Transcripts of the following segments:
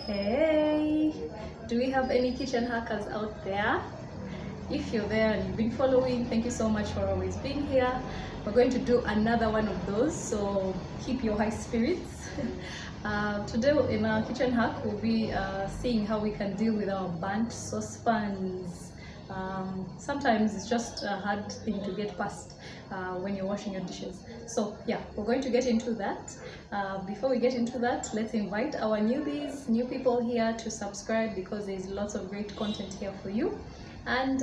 Hey, do we have any kitchen hackers out there? If you're there and you've been following, thank you so much for always being here. We're going to do another one of those, so keep your high spirits. Today in our kitchen hack, we'll be seeing how we can deal with our burnt saucepans. Sometimes it's just a hard thing to get past when you're washing your dishes. So yeah, we're going to get into that. Before we get into that, let's invite our newbies, new people here to subscribe because there's lots of great content here for you. And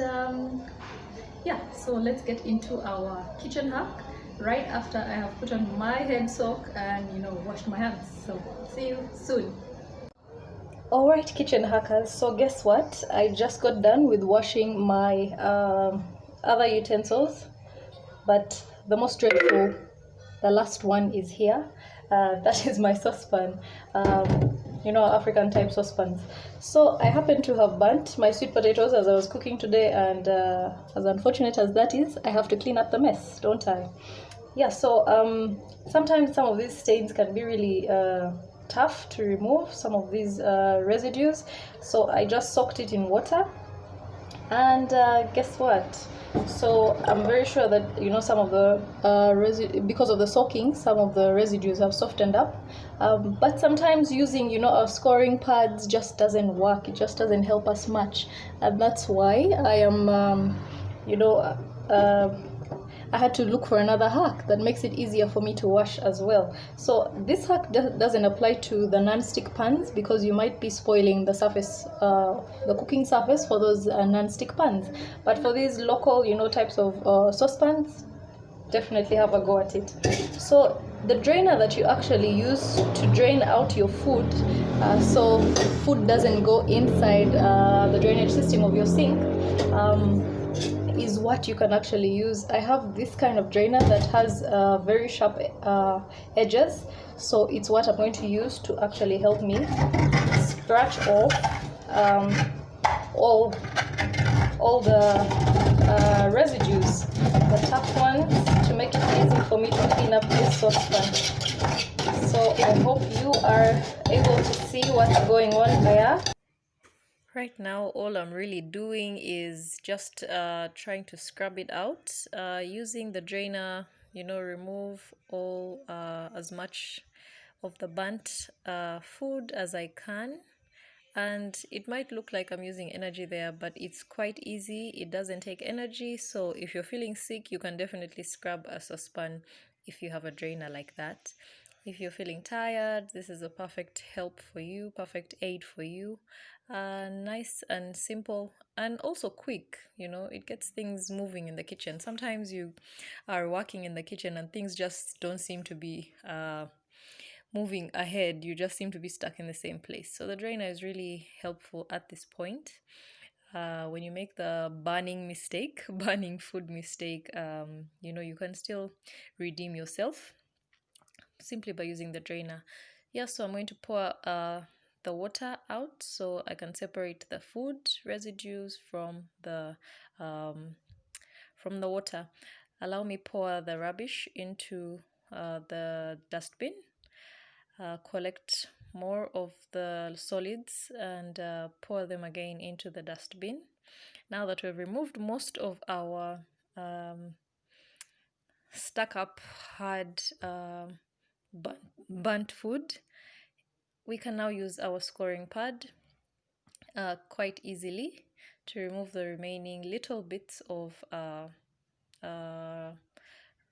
yeah, so let's get into our kitchen hack right after I have put on my head soak and washed my hands. So see you soon. Alright, kitchen hackers, so guess what? I just got done with washing my other utensils, but the most dreadful, the last one is here. That is my saucepan. African type saucepans. So I happen to have burnt my sweet potatoes as I was cooking today, and as unfortunate as that is, I have to clean up the mess, don't I? Yeah, so sometimes some of these stains can be really tough to remove, some of these residues. So I just soaked it in water, and guess what? So I'm very sure that some of the because of the soaking, some of the residues have softened up, but sometimes using our scoring pads just doesn't work. It just doesn't help us much, and that's why I am I had to look for another hack that makes it easier for me to wash as well. So this hack doesn't apply to the non-stick pans because you might be spoiling the surface, the cooking surface for those non-stick pans. But for these local, types of saucepans, definitely have a go at it. So the drainer that you actually use to drain out your food, so food doesn't go inside the drainage system of your sink, is what you can actually use. I have this kind of drainer that has very sharp edges, so it's what I'm going to use to actually help me scratch off all the residues, the tough ones, to make it easy for me to clean up this saucepan. So I hope you are able to see what's going on there. Right now, all I'm really doing is just trying to scrub it out using the drainer, remove all as much of the burnt food as I can. And it might look like I'm using energy there, but it's quite easy. It doesn't take energy. So if you're feeling sick, you can definitely scrub a saucepan if you have a drainer like that. If you're feeling tired, this is a perfect help for you, perfect aid for you. Nice and simple and also quick. It gets things moving in the kitchen. Sometimes you are working in the kitchen and things just don't seem to be moving ahead. You just seem to be stuck in the same place. So the drainer is really helpful at this point. When you make the burning food mistake, you can still redeem yourself simply by using the drainer. Yeah, so I'm going to pour the water out so I can separate the food residues from the water. Allow me pour the rubbish into the dustbin. Collect more of the solids and pour them again into the dustbin. Now that we've removed most of our stuck up hard burnt food, we can now use our scoring pad quite easily to remove the remaining little bits of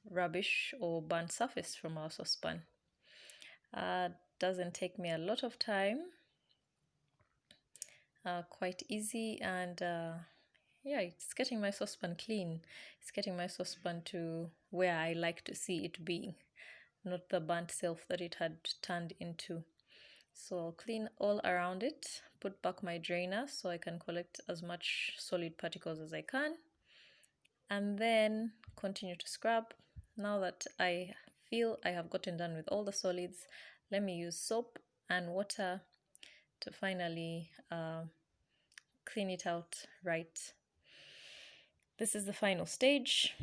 rubbish or burnt surface from our saucepan. Doesn't take me a lot of time, quite easy, and yeah, it's getting my saucepan clean. It's getting my saucepan to where I like to see it being, not the burnt self that it had turned into. So I'll clean all around it, put back my drainer so I can collect as much solid particles as I can, and then continue to scrub. Now that I feel I have gotten done with all the solids, let me use soap and water to finally clean it out right. This is the final stage.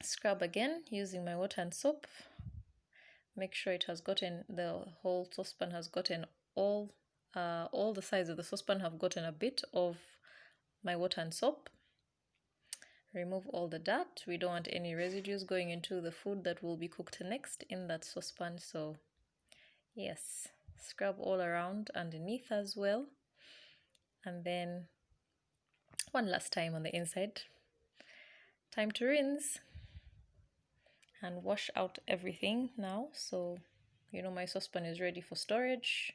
Scrub again using my water and soap. Make sure it has gotten, the whole saucepan has gotten all all the sides of the saucepan have gotten a bit of my water and soap. Remove all the dirt. We don't want any residues going into the food that will be cooked next in that saucepan. So yes, scrub all around underneath as well. And then one last time on the inside. Time to rinse and wash out everything now. So my saucepan is ready for storage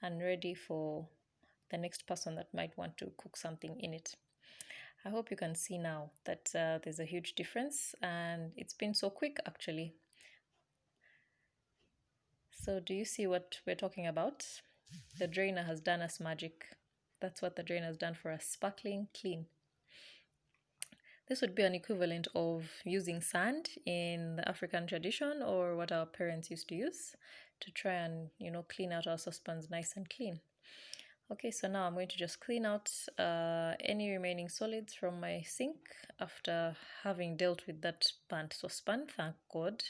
and ready for the next person that might want to cook something in it. I hope you can see now that there's a huge difference, and it's been so quick actually. So do you see what we're talking about? The drainer has done us magic. That's what the drainer has done for us, sparkling clean. This would be an equivalent of using sand in the African tradition, or what our parents used to use to try and clean out our saucepans nice and clean. Okay, so now I'm going to just clean out any remaining solids from my sink after having dealt with that burnt saucepan, thank God.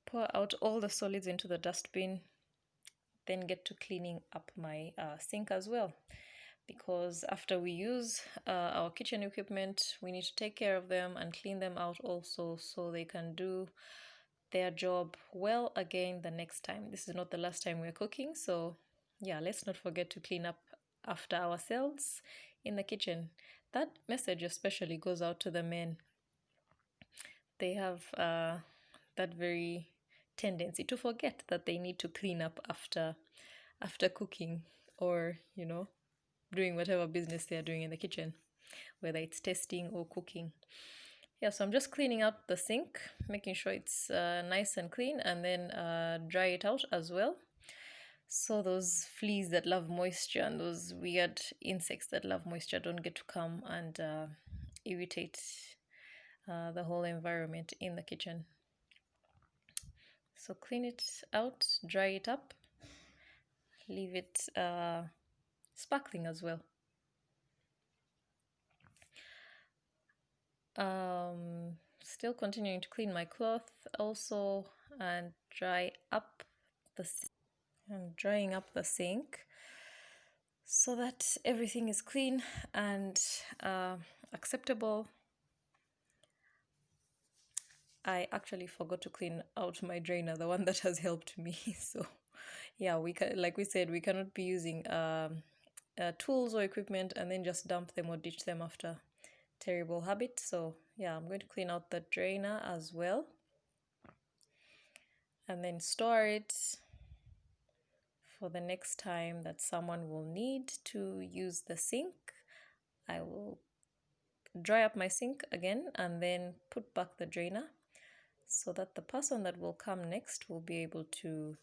Pour out all the solids into the dustbin, then get to cleaning up my sink as well. Because after we use our kitchen equipment, we need to take care of them and clean them out also, so they can do their job well again the next time. This is not the last time we're cooking, so yeah, let's not forget to clean up after ourselves in the kitchen. That message especially goes out to the men. They have that very tendency to forget that they need to clean up after cooking, or doing whatever business they are doing in the kitchen, whether it's testing or cooking. Yeah, so I'm just cleaning out the sink, making sure it's nice and clean, and then dry it out as well. So those fleas that love moisture and those weird insects that love moisture don't get to come and irritate the whole environment in the kitchen. So clean it out, dry it up, leave it sparkling as well. Still continuing to clean my cloth also, and drying up the sink so that everything is clean and acceptable. I actually forgot to clean out my drainer, the one that has helped me. So yeah, like we said, we cannot be using tools or equipment and then just dump them or ditch them after. Terrible habit. So yeah, I'm going to clean out the drainer as well, and then store it for the next time that someone will need to use the sink. I will dry up my sink again and then put back the drainer so that the person that will come next will be able to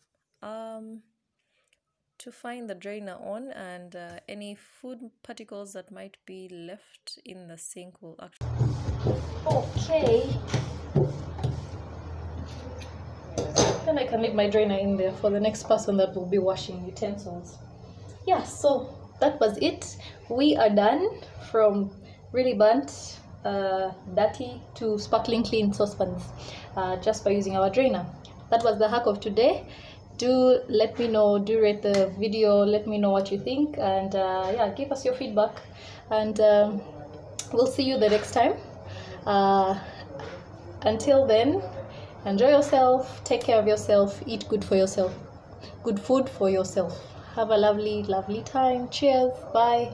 find the drainer on, and any food particles that might be left in the sink will actually... Okay. Then I can leave my drainer in there for the next person that will be washing utensils. Yeah, so that was it. We are done from really burnt, dirty to sparkling clean saucepans just by using our drainer. That was the hack of today. Do let me know, do rate the video, let me know what you think, and yeah, give us your feedback, and we'll see you the next time. Until then, enjoy yourself, take care of yourself, eat good for yourself, good food for yourself. Have a lovely time. Cheers. Bye.